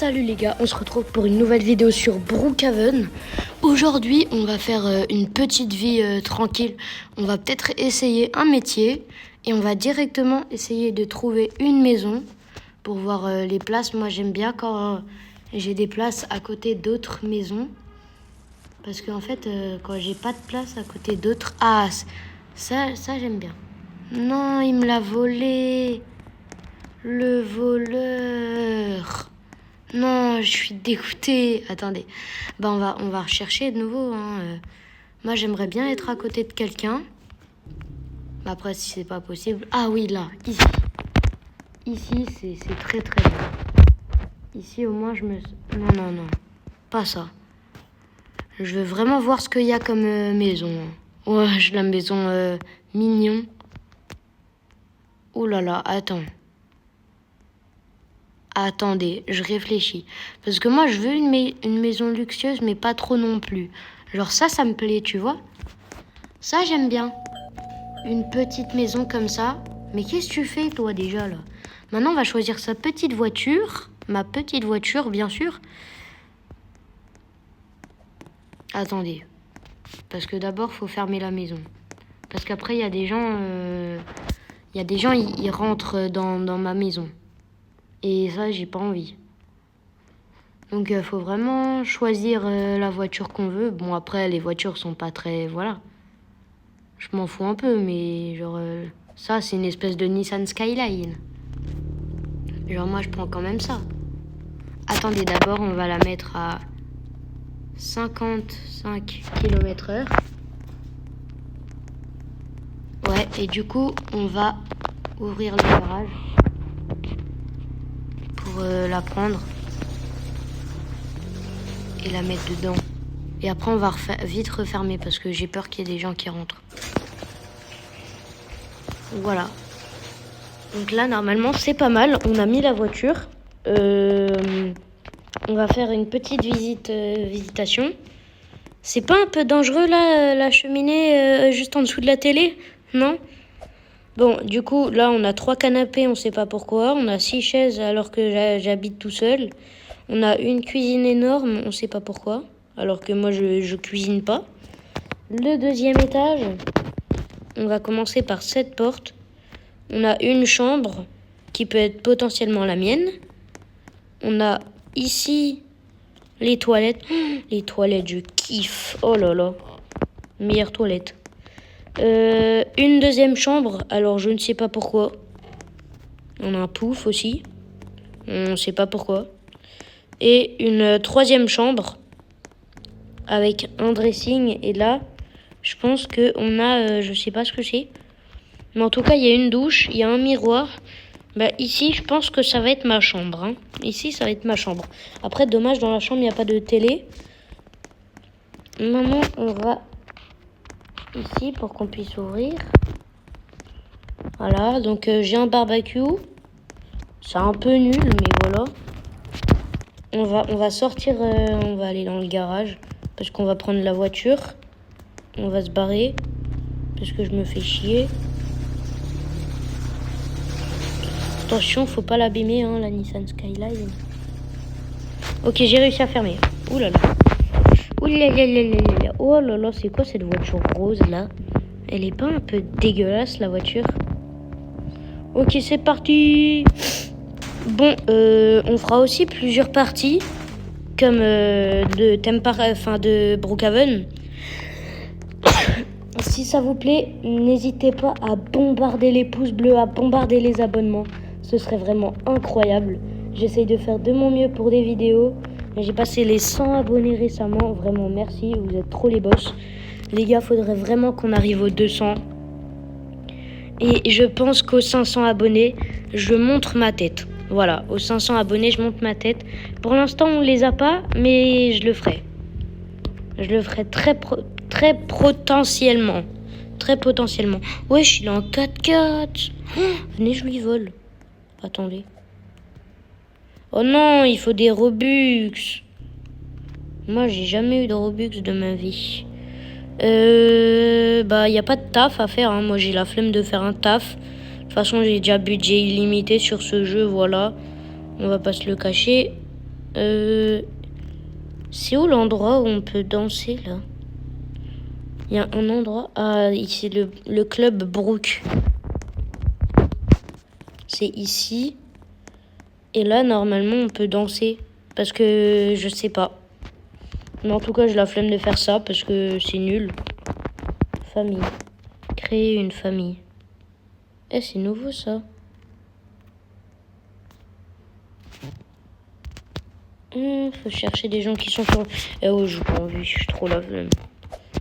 Salut les gars, on se retrouve pour une nouvelle vidéo sur Brookhaven. Aujourd'hui, on va faire une petite vie tranquille. On va peut-être essayer un métier et on va directement essayer de trouver une maison pour voir les places. Moi, j'aime bien quand j'ai des places à côté d'autres maisons. Parce qu'en fait, quand j'ai pas de place à côté d'autres... Ah, ça j'aime bien. Non, il me l'a volé. Le voleur. Non, je suis dégoûtée. Attendez. On va rechercher de nouveau. Moi, j'aimerais bien être à côté de quelqu'un. Après, si c'est pas possible... Ah oui, là, ici. Ici, c'est très très bien. Ici, au moins, je me... Non. Pas ça. Je veux vraiment voir ce qu'il y a comme maison. Ouais, la maison mignon. Oh là là, Attendez, je réfléchis. Parce que moi, je veux une maison luxueuse, mais pas trop non plus. Genre ça me plaît, tu vois. Ça, j'aime bien. Une petite maison comme ça. Mais qu'est-ce que tu fais, toi, déjà, là? Maintenant, on va choisir sa petite voiture. Ma petite voiture, bien sûr. Attendez. Parce que d'abord, faut fermer la maison. Parce qu'après, il y a des gens... ils rentrent dans ma maison. Et ça, j'ai pas envie. Donc, faut vraiment choisir la voiture qu'on veut. Bon, après, les voitures sont pas très... Voilà. Je m'en fous un peu, mais genre... ça, c'est une espèce de Nissan Skyline. Genre, moi, je prends quand même ça. Attendez, d'abord, on va la mettre à 55 km/h. Ouais, et du coup, on va ouvrir le garage pour la prendre et la mettre dedans. Et après, on va vite refermer parce que j'ai peur qu'il y ait des gens qui rentrent. Voilà. Donc là, normalement, c'est pas mal. On a mis la voiture. On va faire une petite visitation. C'est pas un peu dangereux, là, la cheminée juste en dessous de la télé? Non? Bon, du coup, là, on a 3 canapés, on sait pas pourquoi. On a 6 chaises alors que j'habite tout seul. On a une cuisine énorme, on sait pas pourquoi. Alors que moi, je cuisine pas. Le deuxième étage, on va commencer par cette porte. On a une chambre qui peut être potentiellement la mienne. On a ici les toilettes. Les toilettes, je kiffe. Oh là là. Meilleure toilette. Une deuxième chambre, alors je ne sais pas pourquoi. On a un pouf aussi. On ne sait pas pourquoi. Et une troisième chambre avec un dressing. Et là, je pense qu'on a... je sais pas ce que c'est. Mais en tout cas, il y a une douche, il y a un miroir. Ici, je pense que ça va être ma chambre. Hein. Ici, ça va être ma chambre. Après, dommage, dans la chambre, il n'y a pas de télé. Maintenant, on va ici pour qu'on puisse ouvrir. Voilà, donc j'ai un barbecue. C'est un peu nul, mais voilà. On va sortir, on va aller dans le garage. Parce qu'on va prendre la voiture. On va se barrer. Parce que je me fais chier. Attention, faut pas l'abîmer, hein, la Nissan Skyline. Ok, j'ai réussi à fermer. Ouh là là. Ouh là là là là là. Oh là là, c'est quoi cette voiture rose là? Elle est pas un peu dégueulasse la voiture? Ok, c'est parti. Bon, on fera aussi plusieurs parties comme de Brookhaven. Si ça vous plaît, n'hésitez pas à bombarder les pouces bleus, à bombarder les abonnements. Ce serait vraiment incroyable. J'essaye de faire de mon mieux pour des vidéos. J'ai passé les 100 abonnés récemment. Vraiment, merci. Vous êtes trop les boss. Les gars, faudrait vraiment qu'on arrive aux 200. Et je pense qu'aux 500 abonnés, je montre ma tête. Voilà, aux 500 abonnés, je montre ma tête. Pour l'instant, on les a pas, mais je le ferai. Je le ferai très potentiellement. Très potentiellement. Wesh, il est en 4x4. Oh, venez, je lui vole. Attendez. Oh non, il faut des Robux. Moi, j'ai jamais eu de Robux de ma vie. Y a pas de taf à faire. Hein. Moi, j'ai la flemme de faire un taf. De toute façon, j'ai déjà budget illimité sur ce jeu, voilà. On va pas se le cacher. C'est où l'endroit où on peut danser, là? Il y a un endroit... Ah, ici, le club Brook. C'est ici. Et là, normalement, on peut danser. Parce que je sais pas. Mais en tout cas, j'ai la flemme de faire ça parce que c'est nul. Famille. Créer une famille. Eh, c'est nouveau, ça. Faut chercher des gens qui sont sur... Eh oh, j'ai pas envie, je suis trop la flemme.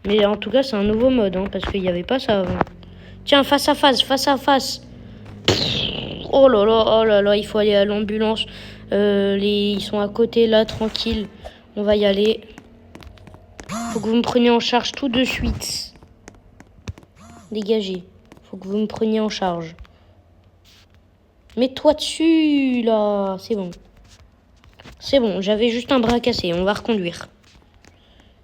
Mais en tout cas, c'est un nouveau mode, hein, parce qu'il n'y avait pas ça avant. Tiens, face à face, face à face. Oh là là, il faut aller à l'ambulance. Ils sont à côté, là, tranquille. On va y aller. Faut que vous me preniez en charge tout de suite. Dégagez. Faut que vous me preniez en charge. Mets-toi dessus, là. C'est bon. C'est bon, j'avais juste un bras cassé. On va reconduire.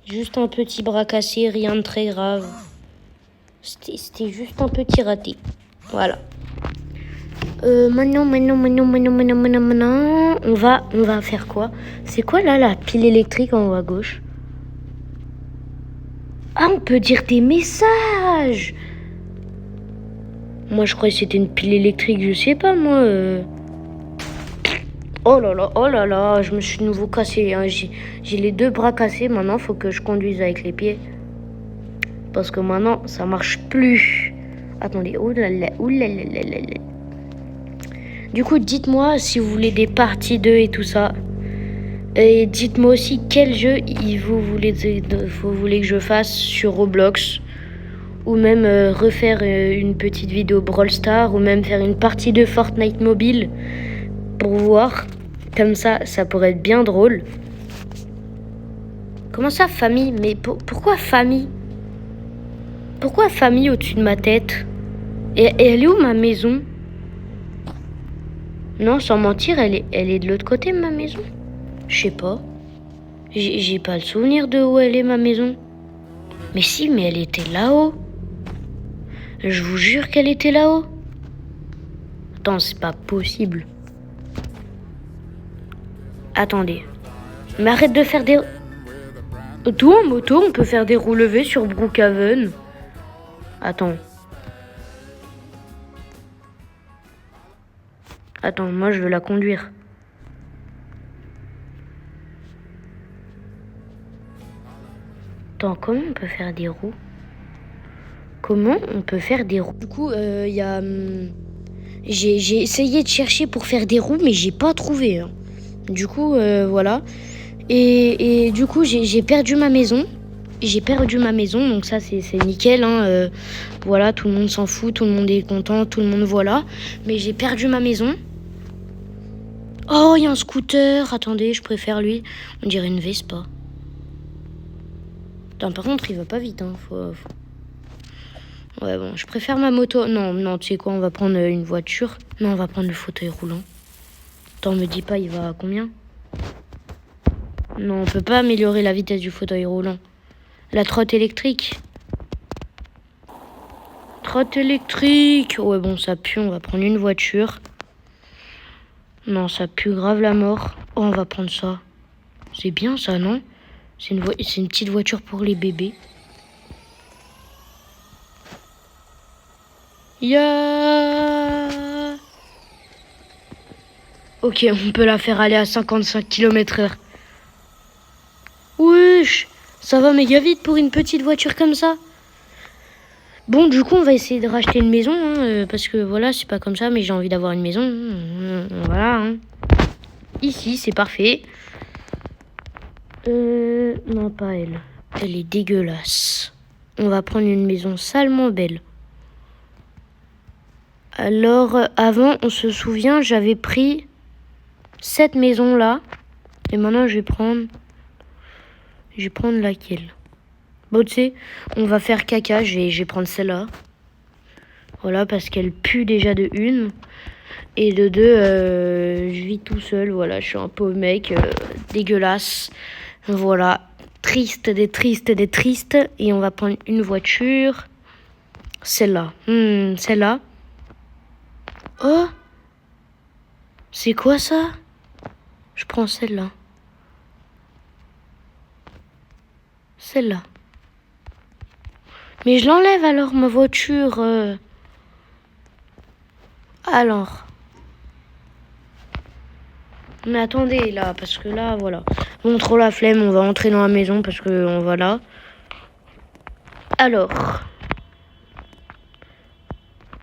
Juste un petit bras cassé, rien de très grave. C'était juste un petit raté. Voilà. Maintenant, on va faire quoi? C'est quoi là la pile électrique en haut à gauche? Ah, on peut dire des messages. Moi, je croyais que c'était une pile électrique, je sais pas moi. Oh là là, je me suis de nouveau cassé. Hein. J'ai les deux bras cassés. Maintenant, faut que je conduise avec les pieds. Parce que maintenant, ça marche plus. Attendez, oulala. Du coup, dites-moi si vous voulez des parties 2 et tout ça. Et dites-moi aussi quel jeu vous voulez que je fasse sur Roblox. Ou même refaire une petite vidéo Brawl Stars. Ou même faire une partie de Fortnite mobile. Pour voir. Comme ça pourrait être bien drôle. Comment ça, famille? Mais pourquoi famille? Pourquoi famille au-dessus de ma tête? Et elle est où ma maison? Non, sans mentir, elle est de l'autre côté, ma maison. Je sais pas. J'ai pas le souvenir de où elle est, ma maison. Mais si, mais elle était là-haut. Je vous jure qu'elle était là-haut. Attends, c'est pas possible. Attendez. Mais arrête de faire des... Tout en moto, on peut faire des roues levées sur Brookhaven. Attends. Attends, moi je veux la conduire. Attends, comment on peut faire des roues? Comment on peut faire des roues? Du coup, il y a... J'ai essayé de chercher pour faire des roues, mais j'ai pas trouvé. Hein. Du coup, voilà. Et du coup, j'ai perdu ma maison. J'ai perdu ma maison, donc ça, c'est nickel. Hein. Voilà, tout le monde s'en fout, tout le monde est content, tout le monde voilà. Mais j'ai perdu ma maison. Oh, il y a un scooter. Attendez, je préfère lui. On dirait une Vespa. Attends, par contre, il va pas vite. Hein. Ouais, bon, je préfère ma moto. Non, tu sais quoi, on va prendre une voiture. Non, on va prendre le fauteuil roulant. Attends, me dis pas, il va à combien? Non, on peut pas améliorer la vitesse du fauteuil roulant. La trotte électrique. Trotte électrique. Ouais, bon, ça pue, on va prendre une voiture. Non, ça pue grave la mort. Oh, on va prendre ça. C'est bien ça, non? C'est une petite voiture pour les bébés. Ok, on peut la faire aller à 55 km/h. Wesh, ça va méga vite pour une petite voiture comme ça. Bon, du coup, on va essayer de racheter une maison, hein, parce que voilà, c'est pas comme ça, mais j'ai envie d'avoir une maison. Voilà. Hein. Ici, c'est parfait. Non, pas elle. Elle est dégueulasse. On va prendre une maison salement belle. Alors, avant, on se souvient, j'avais pris cette maison-là. Et maintenant, je vais prendre laquelle? Bon, tu sais, on va faire caca. Je vais prendre celle-là. Voilà, parce qu'elle pue déjà de une. Et de deux, je vis tout seul. Voilà, je suis un pauvre mec dégueulasse. Voilà, triste, des tristes. Et on va prendre une voiture. Celle-là. Celle-là. Oh! C'est quoi ça? Je prends celle-là. celle-là. Mais je l'enlève alors, ma voiture. Alors. Mais attendez, là, parce que là, voilà. Bon, trop la flemme, on va entrer dans la maison parce que on va là. Alors.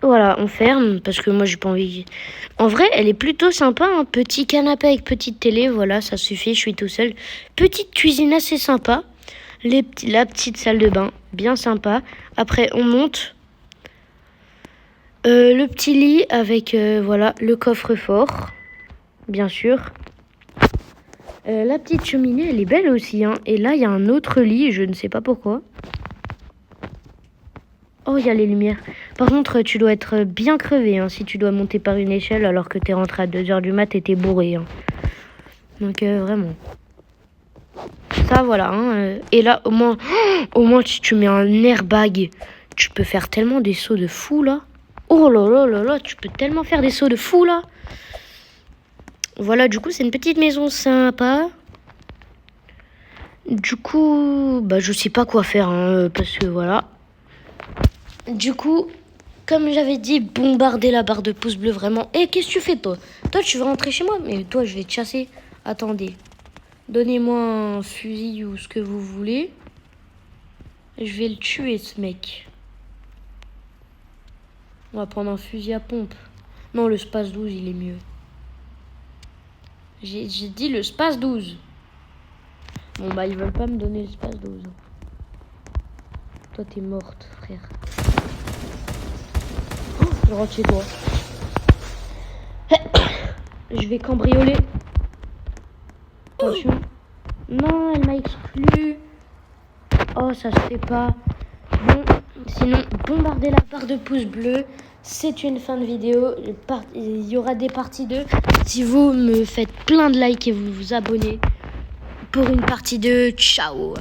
Voilà, on ferme parce que moi, j'ai pas envie. En vrai, elle est plutôt sympa. Un petit canapé avec petite télé, voilà, ça suffit, je suis tout seul. Petite cuisine assez sympa. La petite salle de bain, bien sympa. Après, on monte. Le petit lit avec, voilà, le coffre-fort, bien sûr. La petite cheminée, elle est belle aussi, hein. Et là, il y a un autre lit, je ne sais pas pourquoi. Oh, il y a les lumières. Par contre, tu dois être bien crevé, hein, si tu dois monter par une échelle alors que t'es rentré à 2h du mat et t'es bourré, hein. Donc, vraiment. Ça, voilà, hein. Et là, au moins, si tu mets un airbag, tu peux faire tellement des sauts de fou, là. Oh là là là là, tu peux tellement faire des sauts de fou, là. Voilà, du coup, c'est une petite maison sympa. Du coup, bah, je sais pas quoi faire, hein, parce que voilà. Du coup, comme j'avais dit, bombarder la barre de pouce bleu, vraiment. Et qu'est-ce que tu fais, toi? Toi, tu veux rentrer chez moi? Mais toi, je vais te chasser. Attendez. Donnez-moi un fusil ou ce que vous voulez. Je vais le tuer, ce mec. On va prendre un fusil à pompe. Non, le Space 12, il est mieux. J'ai dit le Space 12. Bon, bah, ils veulent pas me donner le Space 12. Toi, t'es morte, frère. Oh, je rentre chez toi. Je vais cambrioler. Attention. Non, elle m'a exclu. Oh, ça se fait pas. Bon, sinon, bombardez la barre de pouce bleu. C'est une fin de vidéo. Il y aura des parties 2. Si vous me faites plein de likes et vous vous abonnez pour une partie 2. Ciao.